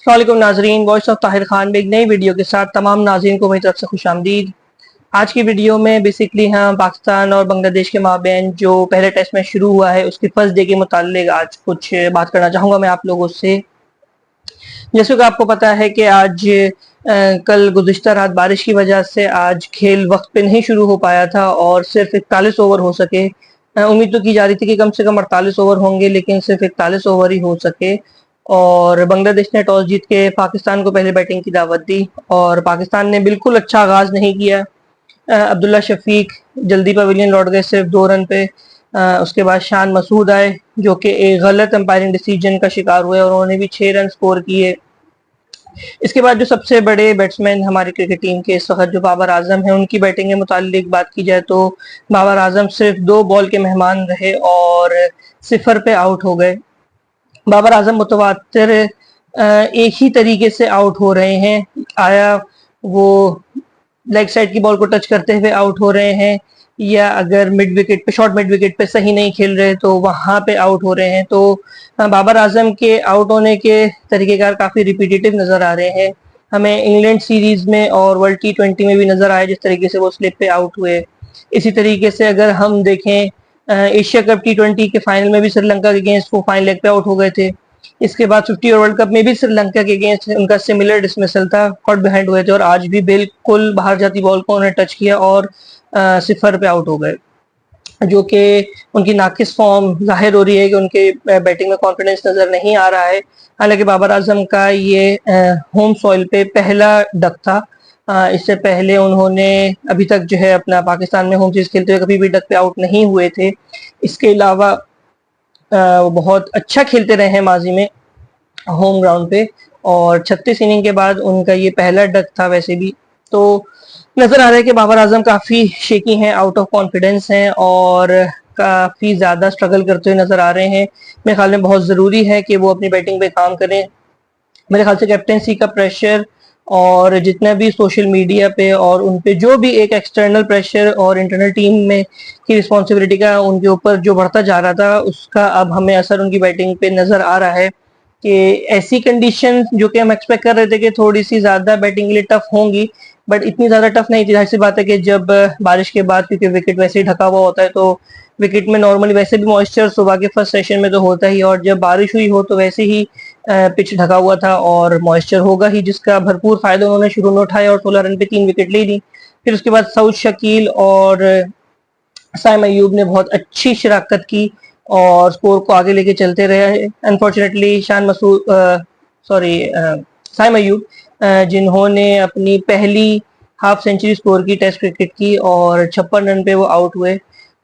अस्सलामुअलैकुम नाजरीन, voice of Tahir Khan में एक नई वीडियो के साथ तमाम नाजरीन को मेरी तरफ से खुशामदीद। आज की वीडियो में बेसिकली हम पाकिस्तान और बांग्लादेश के माबैन जो पहले टेस्ट मैच शुरू हुआ है उसके फर्स्ट डे के मुताल्लिक आज कुछ बात करना चाहूँगा मैं आप लोगों से। जैसे कि आपको पता है कि आज कल गुज़िश्ता रात बारिश की वजह से आज खेल वक्त पे नहीं शुरू हो पाया था और सिर्फ 41 ओवर हो सके। उम्मीद तो की जा रही थी कि कम से कम 48 ओवर होंगे, लेकिन सिर्फ 41 ओवर ही हो सके। और बांग्लादेश ने टॉस जीत के पाकिस्तान को पहले बैटिंग की दावत दी और पाकिस्तान ने बिल्कुल अच्छा आगाज नहीं किया। अब्दुल्ला शफीक जल्दी पवेलियन लौट गए सिर्फ 2 रन पे। उसके बाद शान मसूद आए जो कि एक गलत अंपायरिंग डिसीजन का शिकार हुए और उन्होंने भी 6 रन स्कोर किए। इसके बाद जो सबसे बड़े बैट्समैन हमारी क्रिकेट टीम के इस वक्त जो बाबर आजम है, उनकी बैटिंग के मुतालिक बात की जाए तो बाबर आजम सिर्फ 2 बॉल के मेहमान रहे और 0 पे आउट हो गए। बाबर आजम मुतवातिर एक ही तरीके से आउट हो रहे हैं, आया वो लेग साइड की बॉल को टच करते हुए आउट हो रहे हैं या अगर मिड विकेट पे शॉर्ट मिड विकेट पे सही नहीं खेल रहे तो वहां पे आउट हो रहे हैं। तो बाबर आजम के आउट होने के तरीकेकार काफी रिपीटेटिव नजर आ रहे हैं। हमें इंग्लैंड सीरीज में और वर्ल्ड T20 में भी नजर आया जिस तरीके से वो स्लिप पे आउट हुए। इसी तरीके से अगर हम देखें एशिया कप T20 के फाइनल में भी श्रीलंका के अगेंस्ट वो फाइनल लेग पे आउट हो गए थे। इसके बाद 50 ओवर वर्ल्ड कप में भी श्रीलंका के अगेंस्ट उनका सिमिलर डिसमिसल था, कॉट बिहाइंड हुए थे और आज भी बिल्कुल बाहर जाती बॉल को उन्होंने टच किया और 0 पे आउट हो गए, जो कि उनकी नाकिस फॉर्म जाहिर हो रही है कि उनके बैटिंग में कॉन्फिडेंस नजर नहीं आ रहा है। हालांकि बाबर आजम का ये होम सॉइल पे पहला डक था। इससे पहले उन्होंने अभी तक जो है अपना पाकिस्तान में होम सीरीज खेलते हुए कभी भी डक पे आउट नहीं हुए थे। इसके अलावा वो बहुत अच्छा खेलते रहे हैं माजी में होम ग्राउंड पे और 36 इनिंग के बाद उनका ये पहला डक था। वैसे भी तो नजर आ रहा है कि बाबर आजम काफी शेकी हैं, आउट ऑफ कॉन्फिडेंस हैं और काफी ज्यादा स्ट्रगल करते हुए नजर आ रहे हैं। मेरे ख्याल में बहुत जरूरी है कि वो अपनी बैटिंग पे काम करें। मेरे ख्याल से कैप्टेंसी का प्रेशर और जितना भी सोशल मीडिया पे और उन पे जो भी एक एक्सटर्नल प्रेशर और इंटरनल टीम में की रिस्पॉन्सिबिलिटी का उनके ऊपर जो बढ़ता जा रहा था, उसका अब हमें असर उनकी बैटिंग पे नजर आ रहा है कि ऐसी कंडीशन जो कि हम एक्सपेक्ट कर रहे थे कि थोड़ी सी ज्यादा बैटिंग के लिए टफ होंगी, बट इतनी ज्यादा टफ नहीं थी। जाहिर सी बात है कि जब बारिश के बाद क्योंकि विकेट वैसे ही ढका हुआ होता है तो विकेट में नॉर्मली वैसे भी मॉइस्चर सुबह के फर्स्ट सेशन में तो होता ही, और जब बारिश हुई हो तो वैसे ही पिच ढका हुआ था और मॉइस्चर होगा ही, जिसका भरपूर फायदा उन्होंने शुरू में उठाया और 16 रन पे 3 विकेट ले ली। फिर उसके बाद सऊद शकील और साइम अयूब ने बहुत अच्छी शिराकत की और स्कोर को आगे लेके चलते रहे। अनफॉर्चुनेटली साइम अयूब जिन्होंने अपनी पहली हाफ सेंचुरी स्कोर की टेस्ट क्रिकेट की और 56 रन पे वो आउट हुए।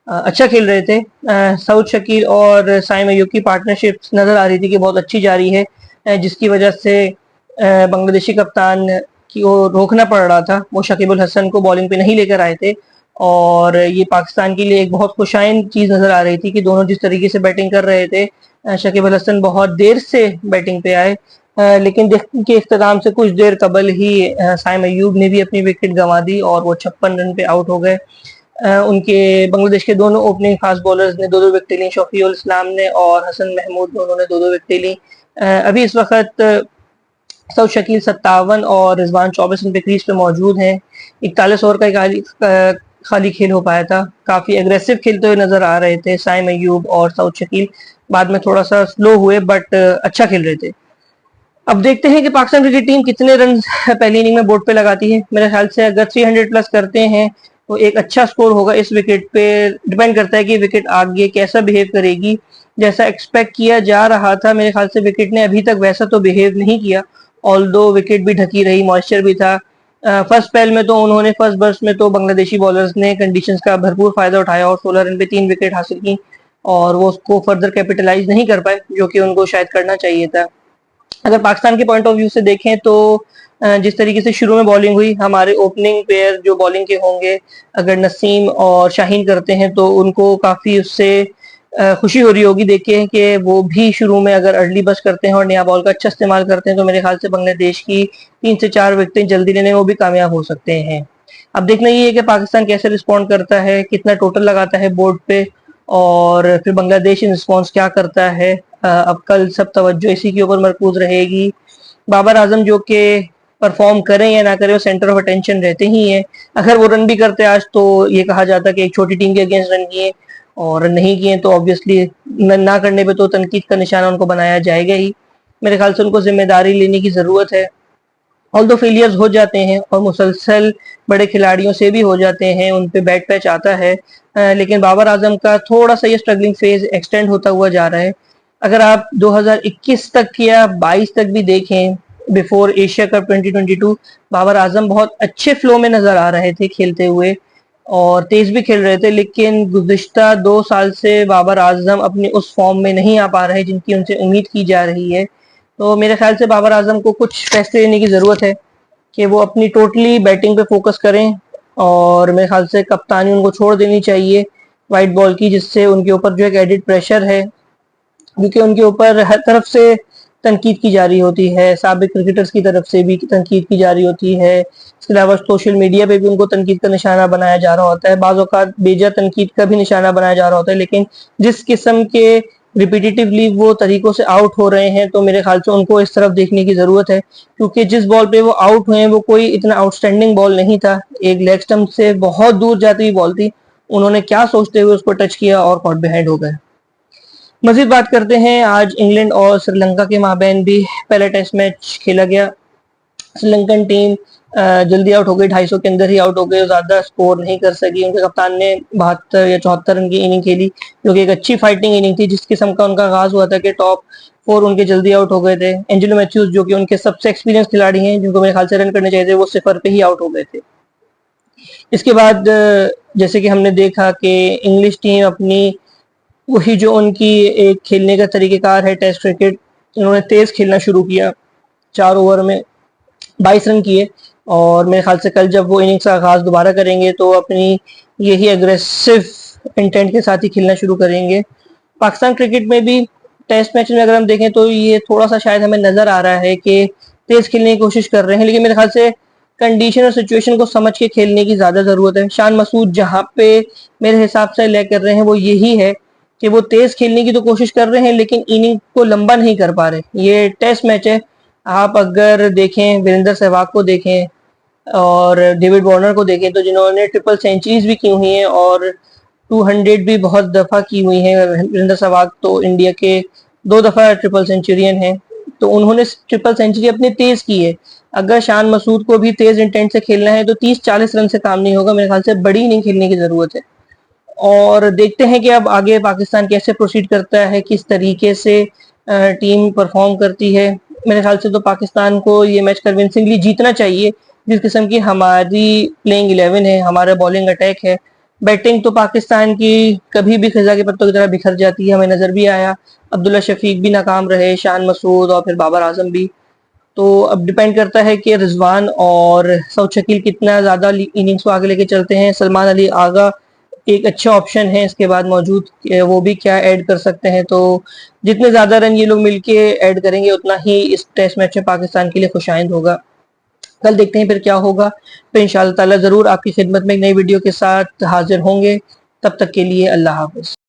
अच्छा खेल रहे थे। सऊद शकील और साइम अयूब की पार्टनरशिप नजर आ रही थी कि बहुत अच्छी जा रही है, जिसकी वजह से बांग्लादेशी कप्तान की वो रोकना पड़ रहा था। वो शकीब उल हसन को बॉलिंग पे नहीं लेकर आए थे और ये पाकिस्तान के लिए एक बहुत खुशाइन चीज नजर आ रही थी कि दोनों जिस तरीके से बैटिंग कर रहे थे, शकीब उल हसन बहुत देर से बैटिंग पे आए, लेकिन जश्न के इख्तिताम से कुछ देर कबल ही साइम अयूब ने भी अपनी विकेट गंवा दी और वो 56 रन पे आउट हो गए। उनके बांग्लादेश के दोनों ओपनिंग फास्ट बॉलर्स ने 2-2 विकेट ली, शफीउल इस्लाम ने और हसन महमूद दोनों ने 2-2 विकेट ली। अभी इस वक्त सऊद शकील 57 और रिजवान 24 रन पे क्रीज पे मौजूद हैं। 41 ओवर का खाली खेल हो पाया था। काफी एग्रेसिव खेलते हुए नजर आ रहे थे साइम अयूब और सऊद शकील, बाद में थोड़ा सा स्लो हुए बट अच्छा खेल रहे थे। अब देखते हैं कि पाकिस्तान क्रिकेट टीम कितने रन पहली इनिंग में बोर्ड पे लगाती है। मेरे ख्याल से अगर 300 प्लस करते हैं तो एक अच्छा स्कोर होगा। इस विकेट पे डिपेंड करता है कि विकेट आगे कैसा बिहेव करेगी। जैसा एक्सपेक्ट किया जा रहा था मेरे ख्याल से विकेट ने अभी तक वैसा तो बिहेव नहीं किया, ऑल्दो विकेट भी ढकी रही, मॉइस्चर भी था। फर्स्ट स्पेल में तो उन्होंने फर्स्ट बर्स्ट में तो बांग्लादेशी बॉलर्स ने कंडीशंस का भरपूर फायदा उठाया और 16 रन पे 3 विकेट हासिल की और वो उसको फर्दर कैपिटलाइज नहीं कर पाए, जो कि उनको शायद करना चाहिए था। अगर पाकिस्तान के पॉइंट ऑफ व्यू से देखें तो जिस तरीके से शुरू में बॉलिंग हुई, हमारे ओपनिंग पेयर जो बॉलिंग के होंगे अगर नसीम और शाहीन करते हैं तो उनको काफी उससे खुशी हो रही होगी देख के कि वो भी शुरू में अगर अर्ली बस करते हैं और नया बॉल का अच्छा इस्तेमाल करते हैं तो मेरे ख्याल से बांग्लादेश की 3 से 4 विकेटें जल्दी लेने में वो भी कामयाब हो सकते हैं। अब देखना ये है कि पाकिस्तान कैसे रिस्पॉन्ड करता है, कितना टोटल लगाता है बोर्ड पे और फिर बांग्लादेश इन रिस्पॉन्स क्या करता है। अब कल सब तवज्जो इसी के ऊपर मरकूज रहेगी बाबर आजम जो कि परफॉर्म करें या ना करें वो सेंटर ऑफ अटेंशन रहते ही हैं। अगर वो रन भी करते आज तो ये कहा जाता कि एक छोटी टीम के अगेंस्ट रन किए, और नहीं किए तो ऑब्वियसली ना करने पे तो तनकीद का निशाना उनको बनाया जाएगा ही। मेरे ख्याल से उनको जिम्मेदारी लेने की ज़रूरत है। ऑल्दो फेलियर्स हो जाते हैं और मुसलसल बड़े खिलाड़ियों से भी हो जाते हैं, उन पे बैड पैच आता है, लेकिन बाबर आजम का थोड़ा सा ये स्ट्रगलिंग फेज एक्सटेंड होता हुआ जा रहा है। अगर आप 2021 तक या 22 तक भी देखें, before Asia cup 2022, Babar Azam बहुत अच्छे फ्लो में नजर आ रहे थे खेलते हुए और तेज भी खेल रहे थे, लेकिन गुज़िश्ता 2 साल से बाबर आजम अपनी उस फॉर्म में नहीं आ पा रहे जिनकी उनसे उम्मीद की जा रही है। तो मेरे ख्याल से बाबर आजम को कुछ फैसले लेने की ज़रूरत है कि वो अपनी टोटली बैटिंग पे फोकस करें, और मेरे ख्याल से कप्तानी उनको छोड़ देनी चाहिए वाइट बॉल की, जिससे उनके ऊपर जो एक एडिड प्रेशर है, क्योंकि उनके ऊपर हर तरफ से तनकीद की जा रही होती है, साबिक क्रिकेटर्स की तरफ से भी तनकीद की जा रही होती है, इसके अलावा सोशल मीडिया पे भी उनको तनकीद का निशाना बनाया जा रहा होता है, बाज़ औक़ात बेजा तनकीद का भी निशाना बनाया जा रहा होता है। लेकिन जिस किस्म के रिपीटेटिवली वो तरीकों से आउट हो रहे हैं, तो मेरे ख्याल से उनको इस तरफ देखने की ज़रूरत है, क्योंकि जिस बॉल पे वो आउट हुए हैं वो कोई इतना आउटस्टैंडिंग बॉल नहीं था, एक लेग स्टंप से बहुत दूर जाती हुई बॉल थी। उन्होंने क्या सोचते हुए उसको टच किया और कॉट बिहाइंड हो गए। मजीद बात करते हैं, आज इंग्लैंड और श्रीलंका के माबैन भी पहला टेस्ट मैच खेला गया। श्रीलंकन टीम जल्दी आउट हो गई, 250 के अंदर ही आउट हो गए, ज्यादा स्कोर नहीं कर सकी। उनके कप्तान ने 72 या 74 रन की इनिंग खेली, जो कि एक अच्छी फाइटिंग इनिंग थी। जिस किस्म का उनका आगाज हुआ था कि टॉप 4 उनके जल्दी आउट हो गए थे। एंजेलो मैथ्यूज जो कि उनके सबसे एक्सपीरियंस खिलाड़ी हैं, जिनको मेरे ख्याल से रन करने चाहिए थे, वो 0 पे ही आउट हो गए थे। इसके बाद जैसे कि हमने देखा कि इंग्लिश टीम अपनी वही जो उनकी एक खेलने का तरीक़ेकार है टेस्ट क्रिकेट, उन्होंने तेज खेलना शुरू किया। 4 ओवर में 22 रन किए, और मेरे ख्याल से कल जब वो इनिंग्स का आगाज दोबारा करेंगे तो अपनी यही अग्रेसिव इंटेंट के साथ ही खेलना शुरू करेंगे। पाकिस्तान क्रिकेट में भी टेस्ट मैच में अगर हम देखें तो ये थोड़ा सा शायद हमें नजर आ रहा है कि तेज खेलने की कोशिश कर रहे हैं, लेकिन मेरे ख्याल से कंडीशन और सिचुएशन को समझ के खेलने की ज्यादा जरूरत है। शान मसूद जहाँ पे मेरे हिसाब से ले कर रहे हैं वो यही है कि वो तेज खेलने की तो कोशिश कर रहे हैं, लेकिन इनिंग को लंबा नहीं कर पा रहे। ये टेस्ट मैच है, आप अगर देखें वीरेंद्र सहवाग को देखें और डेविड वार्नर को देखें, तो जिन्होंने ट्रिपल सेंचुरीज भी की हुई हैं और 200 भी बहुत दफा की हुई हैं। वीरेंद्र सहवाग तो इंडिया के 2 दफा ट्रिपल सेंचुरियन हैं, तो उन्होंने ट्रिपल सेंचुरी अपनी तेज की है। अगर शान मसूद को भी तेज इंटेंट से खेलना है तो 30-40 रन से काम नहीं होगा, मेरे ख्याल से बड़ी इनिंग खेलने की जरूरत है। और देखते हैं कि अब आगे पाकिस्तान कैसे प्रोसीड करता है, किस तरीके से टीम परफॉर्म करती है। मेरे ख्याल से तो पाकिस्तान को ये मैच कन्विंसिंगली जीतना चाहिए, जिस किस्म की हमारी प्लेइंग 11 है, हमारा बॉलिंग अटैक है। बैटिंग तो पाकिस्तान की कभी भी खिजा के पत्तों की तरह बिखर जाती है, हमें नजर भी आया। अब्दुल्ला शफीक भी नाकाम रहे, शान मसूद और फिर बाबर आजम भी। तो अब डिपेंड करता है कि रिजवान और सऊद शकील कितना ज्यादा इनिंग्स को आगे लेके चलते हैं। सलमान अली आगा एक अच्छा ऑप्शन है इसके बाद मौजूद, वो भी क्या ऐड कर सकते हैं। तो जितने ज्यादा रन ये लोग मिलके ऐड करेंगे उतना ही इस टेस्ट मैच में पाकिस्तान के लिए खुशाइंद होगा। कल देखते हैं फिर क्या होगा। तो इंशाअल्लाह ताला जरूर आपकी खिदमत में एक नई वीडियो के साथ हाजिर होंगे। तब तक के लिए अल्लाह हाफिज।